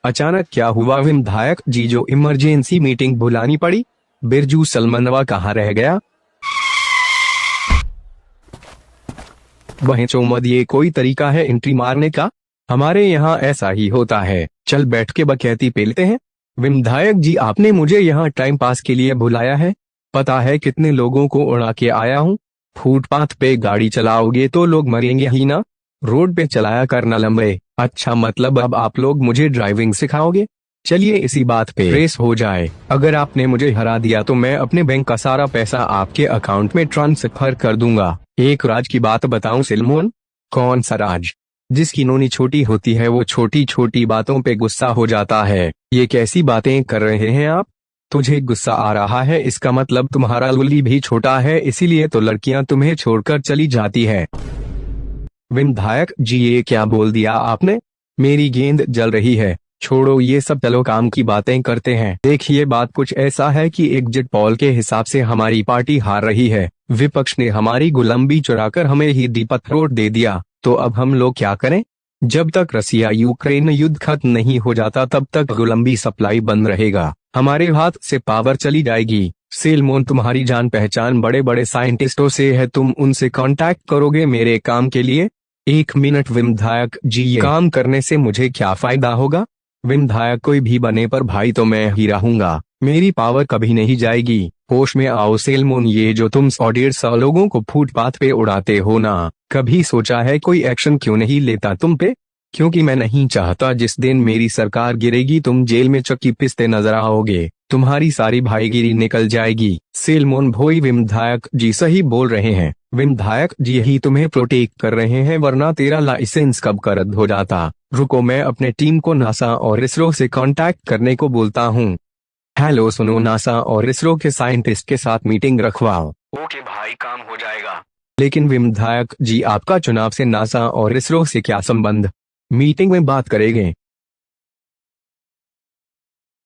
अचानक क्या हुआ विधायक जी, जो इमरजेंसी मीटिंग बुलानी पड़ी? बिरजू सलमनवा कहाँ रह गया? वह चौमद, ये कोई तरीका है एंट्री मारने का? हमारे यहाँ ऐसा ही होता है। चल बैठ के बकैती पेलते हैं। विधायक जी, आपने मुझे यहाँ टाइम पास के लिए बुलाया है? पता है कितने लोगों को उड़ा के आया हूँ। फुटपाथ पे गाड़ी चलाओगे तो लोग मरेंगे ही ना। रोड पे चलाया करना लंबे। अच्छा, मतलब अब आप लोग मुझे ड्राइविंग सिखाओगे? चलिए इसी बात पे रेस हो जाए। अगर आपने मुझे हरा दिया तो मैं अपने बैंक का सारा पैसा आपके अकाउंट में ट्रांसफर कर दूंगा। एक राज की बात बताऊं सिलमोन? कौन सा राज? जिसकी नोनी छोटी होती है वो छोटी छोटी बातों पे गुस्सा हो जाता है। ये कैसी बातें कर रहे हैं आप? तुझे गुस्सा आ रहा है, इसका मतलब तुम्हारा लुल्ली भी छोटा है, इसीलिए तो लड़कियां तुम्हें छोड़कर चली जाती है। विधायक जी, ये क्या बोल दिया आपने? मेरी गेंद जल रही है। छोड़ो ये सब, चलो काम की बातें करते हैं। देखिए, बात कुछ ऐसा है कि एग्जिट पोल के हिसाब से हमारी पार्टी हार रही है। विपक्ष ने हमारी गुलामी चुराकर हमें ही दीपक दे दिया। तो अब हम लोग क्या करें? जब तक रसिया यूक्रेन युद्ध खत्म नहीं हो जाता तब तक गुलामी सप्लाई बंद रहेगा। हमारे हाथ से पावर चली जाएगी। सेलमोन, तुम्हारी जान पहचान बड़े बड़े साइंटिस्टों से है, तुम उनसे कांटेक्ट करोगे मेरे काम के लिए? 1 मिनट विधायक जी, ये काम करने से मुझे क्या फायदा होगा? विधायक कोई भी बने पर भाई तो मैं ही रहूंगा। मेरी पावर कभी नहीं जाएगी। होश में आओ सेलमोन, ये जो तुम 100-150 लोगों को फुटपाथ पे उड़ाते हो ना, कभी सोचा है कोई एक्शन क्यों नहीं लेता तुम पे? क्योंकि मैं नहीं चाहता जिस दिन मेरी सरकार गिरेगी तुम जेल में चक्की पिसते नजर आओगे। तुम्हारी सारी भाईगिरी निकल जाएगी। सेलमोन भोई, विधायक जी सही बोल रहे हैं। विधायक जी ही तुम्हें प्रोटेक्ट कर रहे हैं, वरना तेरा लाइसेंस कब का रद्द हो जाता। रुको, मैं अपने टीम को नासा और इसरो से कांटेक्ट करने को बोलता हूँ। हेलो, सुनो, नासा और इसरो के साइंटिस्ट के साथ मीटिंग रखवाओ। ओके भाई, काम हो जाएगा। लेकिन विधायक जी, आपका चुनाव से नासा और इसरो से क्या संबंध? मीटिंग में बात करेंगे।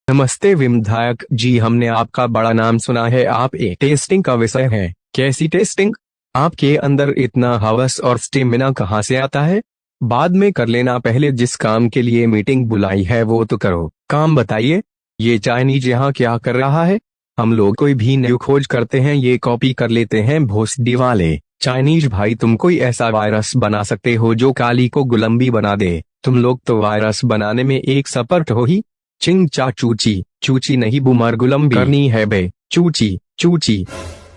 नमस्ते विधायक जी, हमने आपका बड़ा नाम सुना है। आप एक टेस्टिंग का विषय है। कैसी टेस्टिंग? आपके अंदर इतना हवस और स्टेमिना कहाँ से आता है? बाद में कर लेना, पहले जिस काम के लिए मीटिंग बुलाई है वो तो करो। काम बताइए। ये चाइनीज यहाँ क्या कर रहा है? हम लोग कोई भी न्यू खोज करते हैं ये कॉपी कर लेते हैं भोसडी वाले। चाइनीज भाई, तुम कोई ऐसा वायरस बना सकते हो जो काली को गुलंबी बना दे? तुम लोग तो वायरस बनाने में एक एक्सपर्ट हो ही। चिंग चा चूची, चूची नहीं बुमर, गुलंबी करनी है बे। चूची चूची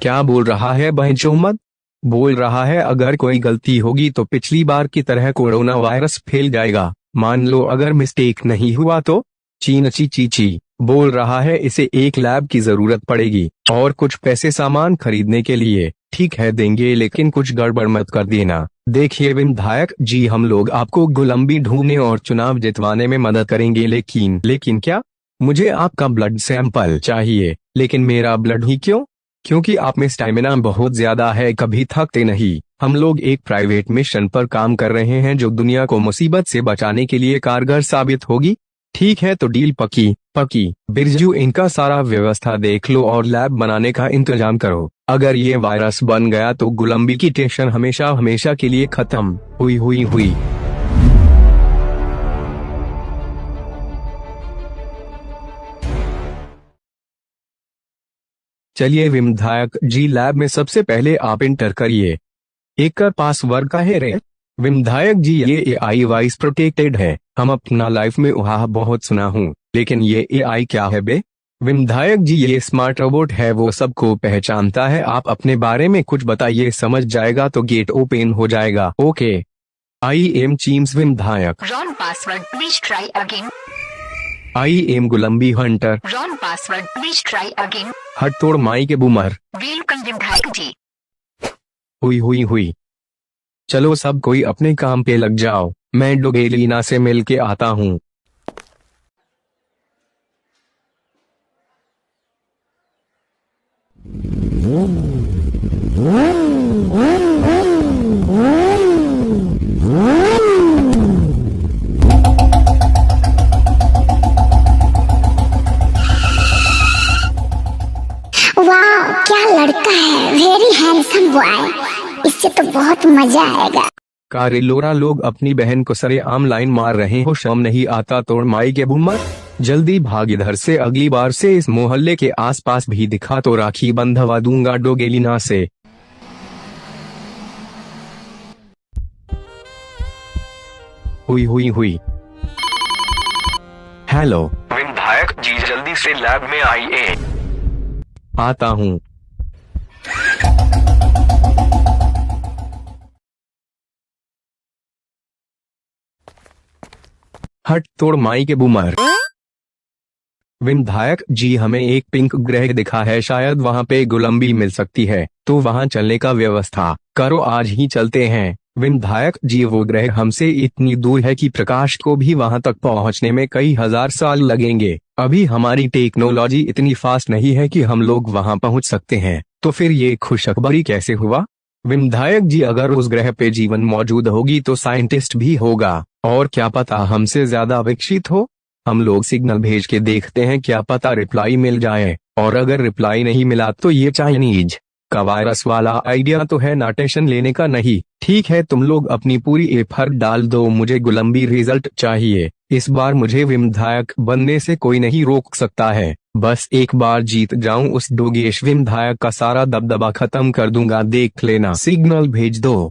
क्या बोल रहा है बहनचोद? बोल रहा है अगर कोई गलती होगी तो पिछली बार की तरह कोरोना वायरस फैल जाएगा। मान लो अगर मिस्टेक नहीं हुआ तो? चीनची चीची बोल रहा है इसे एक लैब की जरूरत पड़ेगी और कुछ पैसे सामान खरीदने के लिए। ठीक है देंगे, लेकिन कुछ गड़बड़ मत कर देना। देखिए विधायक जी, हम लोग आपको गुलंबी ढूंढने और चुनाव जितवाने में मदद करेंगे, लेकिन क्या? मुझे आपका ब्लड सैंपल चाहिए। लेकिन मेरा ब्लड ही क्यों? क्योंकि आप में स्टैमिना बहुत ज्यादा है, कभी थकते नहीं। हम लोग एक प्राइवेट मिशन पर काम कर रहे हैं जो दुनिया को मुसीबत से बचाने के लिए कारगर साबित होगी। ठीक है तो डील पकी। बिरजू, इनका सारा व्यवस्था देख लो और लैब बनाने का इंतजाम करो। अगर ये वायरस बन गया तो गुलंबी की टेंशन हमेशा हमेशा के लिए खत्म हुई। चलिए विधायक जी, लैब में सबसे पहले आप इंटर करिए। एक का पासवर्ड का है रे? विधायक जी, ये एआई वॉइस प्रोटेक्टेड है। हम अपना लाइफ में वहाँ बहुत सुना हूँ, लेकिन ये एआई क्या है बे? विधायक जी, ये स्मार्ट रोबोट है, वो सबको पहचानता है। आप अपने बारे में कुछ बताइए, समझ जाएगा तो गेट ओपन हो जाएगा। ओके, आई एम चीम्स विधायक। Wrong password, please try again. I am गुलंबी Hunter. Wrong password, please try again. हट तोड़ माई के बुमर। Welcome विधायक जी। हुई। चलो सब कोई अपने काम पे लग जाओ, मैं डोगेलीना से मिल के आता हूँ। वाह, क्या लड़का है, वेरी हैंडसम बॉय। इससे तो बहुत मजा आएगा। कारेलोरा लोग अपनी बहन को सरेआम लाइन मार रहे हो, शर्म नहीं आता तोड़ माई के बूमर। जल्दी भाग इधर से, अगली बार से इस मोहल्ले के आसपास भी दिखा तो राखी बंधवा दूंगा डोगेलिना से। हुई हुई हुई। हेलो विधायक जी, जल्दी से लैब में आइए। आता हूँ। हट तोड़ माई के बूमर। विधायक जी, हमें एक पिंक ग्रह दिखा है, शायद वहाँ पे गुलंबी मिल सकती है, तो वहाँ चलने का व्यवस्था करो, आज ही चलते हैं। विधायक जी, वो ग्रह हमसे इतनी दूर है कि प्रकाश को भी वहाँ तक पहुँचने में कई हजार साल लगेंगे। अभी हमारी टेक्नोलॉजी इतनी फास्ट नहीं है कि हम लोग वहाँ पहुँच सकते हैं, तो फिर ये खुशखबरी कैसे हुआ? विधायक जी, अगर उस ग्रह पे जीवन मौजूद होगी तो साइंटिस्ट भी होगा, और क्या पता हमसे ज्यादा विकसित हो। हम लोग सिग्नल भेज के देखते हैं, क्या पता रिप्लाई मिल जाए, और अगर रिप्लाई नहीं मिला तो ये चाइनीज का वायरस वाला आइडिया तो है ना, टेंशन लेने का नहीं। ठीक है, तुम लोग अपनी पूरी एफर्ट डाल दो, मुझे गुलंबी रिजल्ट चाहिए। इस बार मुझे विधायक बनने से कोई नहीं रोक सकता है, बस एक बार जीत जाऊं, उस डोगेश विधायक का सारा दबदबा खत्म कर दूंगा, देख लेना। सिग्नल भेज दो।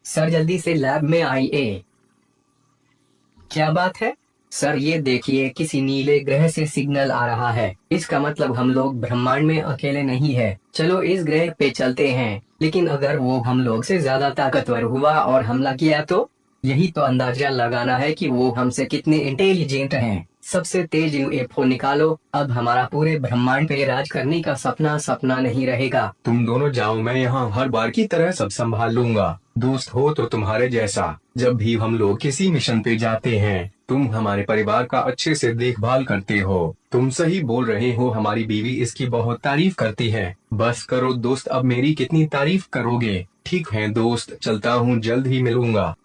सर जल्दी से लैब में आइए। क्या बात है सर? ये देखिए, किसी नीले ग्रह से सिग्नल आ रहा है। इसका मतलब हम लोग ब्रह्मांड में अकेले नहीं है। चलो इस ग्रह पे चलते हैं, लेकिन अगर वो हम लोग से ज्यादा ताकतवर हुआ और हमला किया तो? यही तो अंदाजा लगाना है कि वो हमसे कितने इंटेलिजेंट हैं। सबसे तेज यूएफओ निकालो, अब हमारा पूरे ब्रह्मांड पे राज करने का सपना नहीं रहेगा। तुम दोनों जाओ, मैं यहाँ हर बार की तरह सब संभाल लूंगा। दोस्त हो तो तुम्हारे जैसा, जब भी हम लोग किसी मिशन पे जाते हैं, तुम हमारे परिवार का अच्छे से देखभाल करते हो। तुम सही बोल रहे हो, हमारी बीवी इसकी बहुत तारीफ करती है। बस करो दोस्त, अब मेरी कितनी तारीफ करोगे? ठीक है दोस्त, चलता हूँ, जल्द ही मिलूंगा।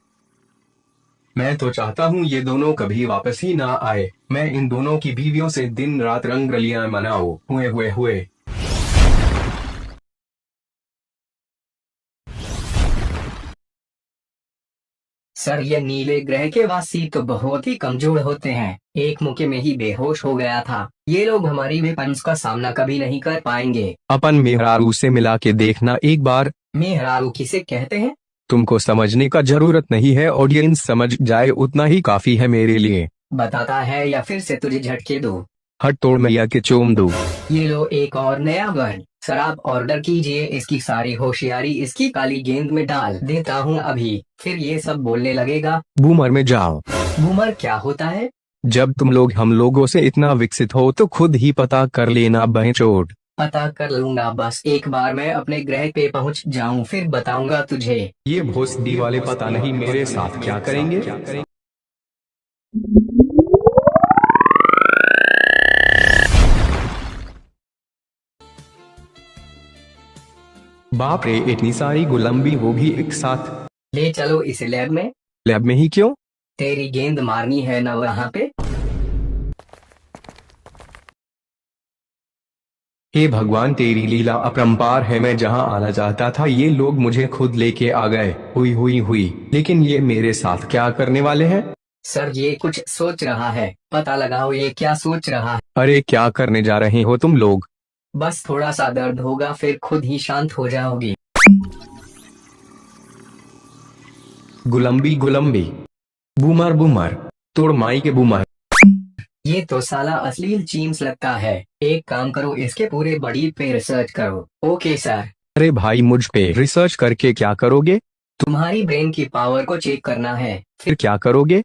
मैं तो चाहता हूँ ये दोनों कभी वापस ही ना आए। मैं इन दोनों की बीवियों से दिन रात रंगरलियां मनाऊं। हुए। सर ये नीले ग्रह के वासी तो बहुत ही कमजोर होते हैं, एक मौके में ही बेहोश हो गया था। ये लोग हमारी वेपन्स का सामना कभी नहीं कर पाएंगे। अपन मेहरारू से मिला के देखना एक बार। मेहरारू किसे कहते हैं? तुमको समझने का जरूरत नहीं है, ऑडियंस समझ जाए उतना ही काफी है मेरे लिए। बताता है या फिर से तुझे झटके दूं? हट तोड़ मैया के चोम दो। ये लो एक और नया वर्ड, शराब ऑर्डर कीजिए। इसकी सारी होशियारी इसकी काली गेंद में डाल देता हूँ अभी, फिर ये सब बोलने लगेगा। बूमर में जाओ। बूमर क्या होता है? जब तुम लोग हम लोगों से इतना विकसित हो तो खुद ही पता कर लेना बहचोद। पता कर लूंगा, बस एक बार मैं अपने ग्रह पे पहुँच जाऊँ फिर बताऊंगा तुझे। ये भोसडी वाले पता नहीं मेरे साथ क्या करेंगे। बाप रे, इतनी सारी गुलंबी वो भी एक साथ। ले चलो इसे लैब में। लैब में ही क्यों? तेरी गेंद मारनी है ना वहाँ पे। हे भगवान, तेरी लीला अपरंपार है। मैं जहाँ आना चाहता था ये लोग मुझे खुद लेके आ गए। हुई। लेकिन ये मेरे साथ क्या करने वाले हैं? सर ये कुछ सोच रहा है, पता लगाओ ये क्या सोच रहा है। अरे क्या करने जा रहे हो तुम लोग? बस थोड़ा सा दर्द होगा, फिर खुद ही शांत हो जाओगी। गुलंबी बूमर तोड़ माई के बूमर। ये तो साला अश्लील चीम्स लगता है। एक काम करो, इसके पूरे बॉडी पे रिसर्च करो। Okay sir. अरे भाई, मुझ पे रिसर्च करके क्या करोगे? तुम्हारी ब्रेन की पावर को चेक करना है। फिर क्या करोगे?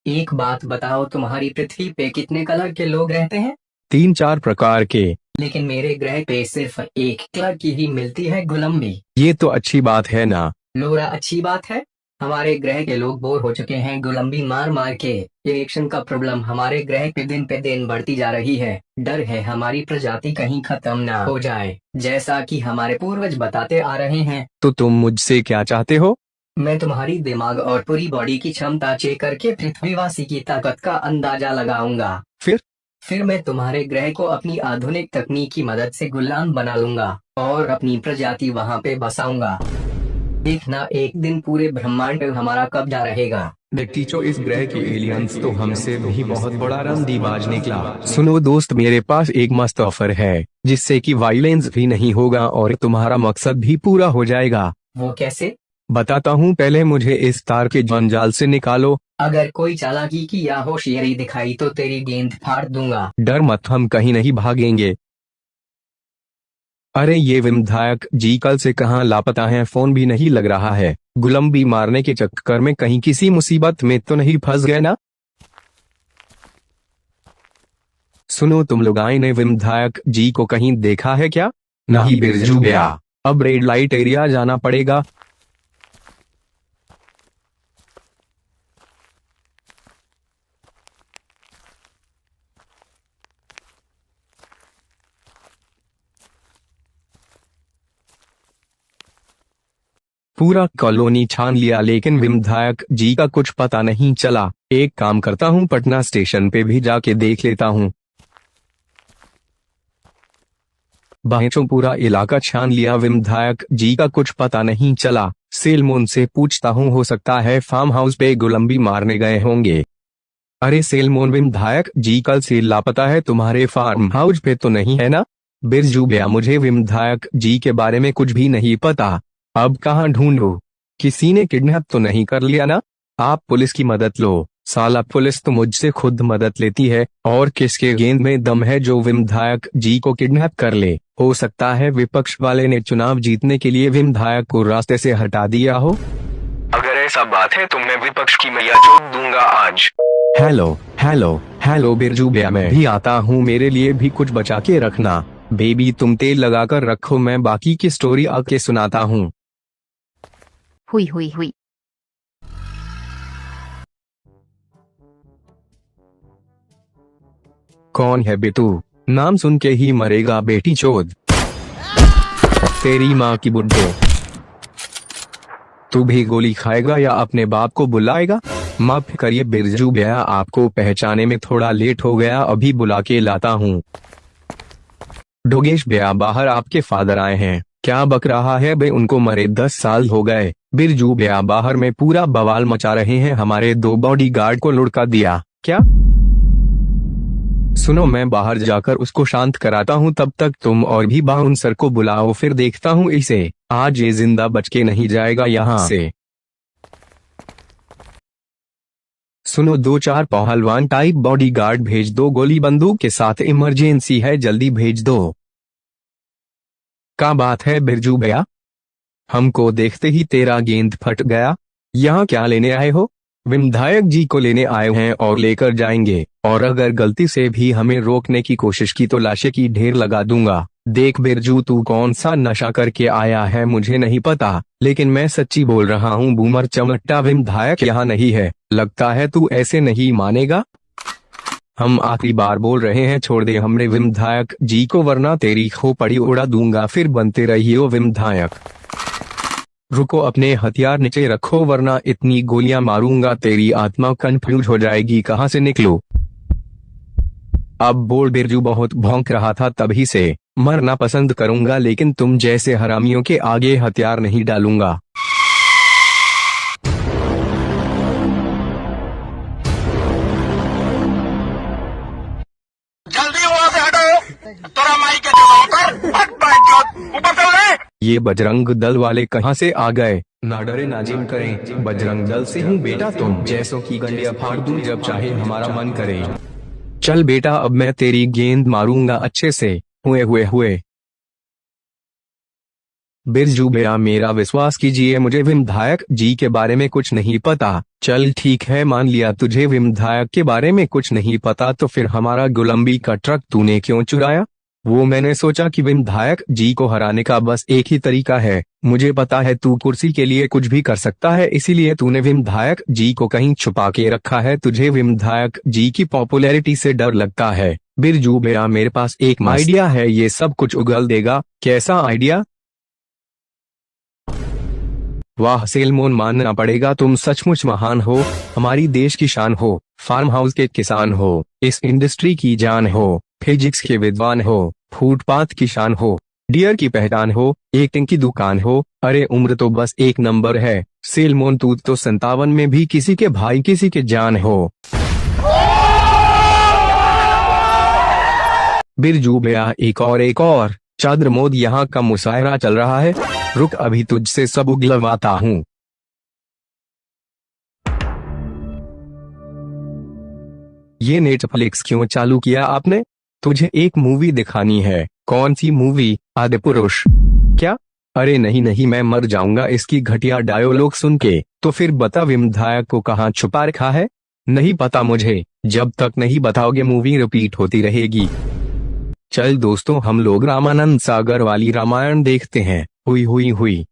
एक बात बताओ, तुम्हारी पृथ्वी पे कितने कलर के लोग रहते हैं? 3-4 प्रकार के। लेकिन मेरे ग्रह पे सिर्फ एक कलर की ही मिलती है, गुलंबी। ये तो अच्छी बात है ना। लोरा अच्छी बात है। हमारे ग्रह के लोग बोर हो चुके हैं गुलंबी मार के। इरेक्शन का प्रॉब्लम हमारे ग्रह पे दिन बढ़ती जा रही है। डर है हमारी प्रजाति कहीं खत्म ना हो जाए, जैसा कि हमारे पूर्वज बताते आ रहे हैं। तो तुम मुझसे क्या चाहते हो? मैं तुम्हारी दिमाग और पूरी बॉडी की क्षमता चेक करके पृथ्वीवासी की ताकत का अंदाजा लगाऊंगा। फिर मैं तुम्हारे ग्रह को अपनी आधुनिक तकनीक की मदद से गुलाम बना लूंगा और अपनी प्रजाति वहाँ पे बसाऊंगा। देखना एक दिन पूरे ब्रह्मांड में हमारा कब्जा रहेगा। टीचो, इस ग्रह के एलियंस तो हमसे भी बहुत बड़ा रंडीबाज निकला। सुनो दोस्त, मेरे पास एक मस्त ऑफर है जिससे कि वायलेंस भी नहीं होगा और तुम्हारा मकसद भी पूरा हो जाएगा। वो कैसे? बताता हूँ, पहले मुझे इस तार के जंजाल से निकालो। अगर कोई चालाकी की या होशियारी दिखाई तो तेरी गेंद फाड़ दूंगा। डर मत, हम कहीं नहीं भागेंगे। अरे ये विधायक जी कल से कहाँ लापता हैं, फोन भी नहीं लग रहा है। गुलामी मारने के चक्कर में कहीं किसी मुसीबत में तो नहीं फंस गए ना? सुनो तुम लोग, आए ने विधायक जी को कहीं देखा है क्या? नहीं बिरजू भैया, अब रेड लाइट एरिया जाना पड़ेगा। पूरा कॉलोनी छान लिया लेकिन विधायक जी का कुछ पता नहीं चला। एक काम करता हूँ, पटना स्टेशन पे भी जाके देख लेता हूँ। बाहेचों पूरा इलाका छान लिया, विधायक जी का कुछ पता नहीं चला। सेलमोन से पूछता हूँ, हो सकता है फार्म हाउस पे गुलामी मारने गए होंगे। अरे सेलमोन, विधायक जी कल से लापता है, तुम्हारे फार्म हाउस पे तो नहीं है ना? बिरजू भैया, मुझे विधायक जी के बारे में कुछ भी नहीं पता। अब कहाँ ढूंढूं? किसी ने किडनैप तो नहीं कर लिया ना? आप पुलिस की मदद लो। साला पुलिस तो मुझसे खुद मदद लेती है, और किसके गेंद में दम है जो विधायक जी को किडनैप कर ले? हो सकता है विपक्ष वाले ने चुनाव जीतने के लिए विधायक को रास्ते से हटा दिया हो। अगर ऐसा बात है तो मैं विपक्ष की मैया चोद दूंगा आज। हेलो हेलो हेलो बिरजू भैया, मैं भी आता हूँ, मेरे लिए भी कुछ बचा के रखना। बेबी तुम तेल लगाकर रखो, मैं बाकी की स्टोरी आके सुनाता हूँ। हुई हुई हुई। कौन है बेटू? नाम सुन के ही मरेगा बेटी चोद। तेरी माँ की बुड्ढे, तू भी गोली खाएगा या अपने बाप को बुलाएगा? माफ करिए बिरजू भैया, आपको पहचाने में थोड़ा लेट हो गया, अभी बुला के लाता हूँ। डोगेश भैया, बाहर आपके फादर आए हैं। क्या बक रहा है बे? उनको मरे 10 साल हो गए। बिरजू भैया, बाहर में पूरा बवाल मचा रहे हैं, हमारे 2 बॉडीगार्ड को लुढ़का दिया। क्या? सुनो, मैं बाहर जाकर उसको शांत कराता हूँ, तब तक तुम और भी बाउंसर को बुलाओ, फिर देखता हूँ इसे। आज ये जिंदा बच के नहीं जाएगा यहाँ से। सुनो, 2-4 पहलवान टाइप बॉडीगार्ड भेज दो, गोली बंदूक के साथ, इमरजेंसी है, जल्दी भेज दो। क्या बात है बिरजू भैया? हमको देखते ही तेरा गेंद फट गया। यहाँ क्या लेने आए हो? विधायक जी को लेने आए हैं और लेकर जाएंगे, और अगर गलती से भी हमें रोकने की कोशिश की तो लाशें की ढेर लगा दूंगा। देख बिरजू, तू कौन सा नशा करके आया है मुझे नहीं पता, लेकिन मैं सच्ची बोल रहा हूँ, बूमर चमट्टा विधायक यहाँ नहीं है। लगता है तू ऐसे नहीं मानेगा। हम आखिरी बार बोल रहे हैं, छोड़ दे हमरे विधायक जी को, वरना तेरी खोपड़ी उड़ा दूंगा। फिर बनते रहिए विधायक। रुको, अपने हथियार नीचे रखो, वरना इतनी गोलियां मारूंगा तेरी आत्मा कंफ्यूज हो जाएगी, कहां से निकलूं। अब बोल बिरजू, बहुत भौंक रहा था तभी से। मरना पसंद करूंगा, लेकिन तुम जैसे हरामियों के आगे हथियार नहीं डालूंगा। जल्दी वहाँ से हटो, तोरा माई के चौकर हट बैठ, ऊपर से उड़े। ये बजरंग दल वाले कहां से आ गए? ना डरे ना जिम करें, बजरंग दल से हूँ बेटा, तुम जैसों की गंडियां फाड़ दूं जब चाहे हमारा मन करे। चल बेटा, अब मैं तेरी गेंद मारूंगा अच्छे से। हुए बिरजू भैया, मेरा विश्वास कीजिए, मुझे विधायक जी के बारे में कुछ नहीं पता। चल ठीक है, मान लिया तुझे विधायक के बारे में कुछ नहीं पता, तो फिर हमारा गुलामी का ट्रक तूने क्यों चुराया? वो मैंने सोचा कि विधायक जी को हराने का बस एक ही तरीका है। मुझे पता है तू कुर्सी के लिए कुछ भी कर सकता है, इसीलिए तूने विधायक जी को कहीं छुपा के रखा है। तुझे विधायक जी की पॉपुलैरिटी से डर लगता है। बिरजू भैया, मेरे पास एक आइडिया है, ये सब कुछ उगल देगा। कैसा आइडिया? वाह सेलमोन, मानना पड़ेगा तुम सचमुच महान हो, हमारी देश की शान हो, फार्म हाउस के किसान हो, इस इंडस्ट्री की जान हो, फिजिक्स के विद्वान हो, फुटपाथ की शान हो, डियर की पहचान हो, एक्टिंग की दुकान हो। अरे उम्र तो बस एक नंबर है सेलमोन, तू तो 57 में भी किसी के भाई किसी के जान हो। बिरजू भैया एक और चंद्रमोद, यहाँ का मुशायरा चल रहा है, रुक अभी तुझसे सब उगलवाता हूँ। ये नेटफ्लिक्स क्यों चालू किया आपने? तुझे एक मूवी दिखानी है। कौन सी मूवी? आदिपुरुष? क्या? अरे नहीं नहीं, मैं मर जाऊंगा इसकी घटिया डायलॉग सुन के। तो फिर बता विधायक को कहाँ छुपा रखा है? नहीं पता मुझे, जब तक नहीं बताओगे मूवी रिपीट होती रहेगी। चल दोस्तों, हम लोग रामानंद सागर वाली रामायण देखते हैं। हुई हुई हुई।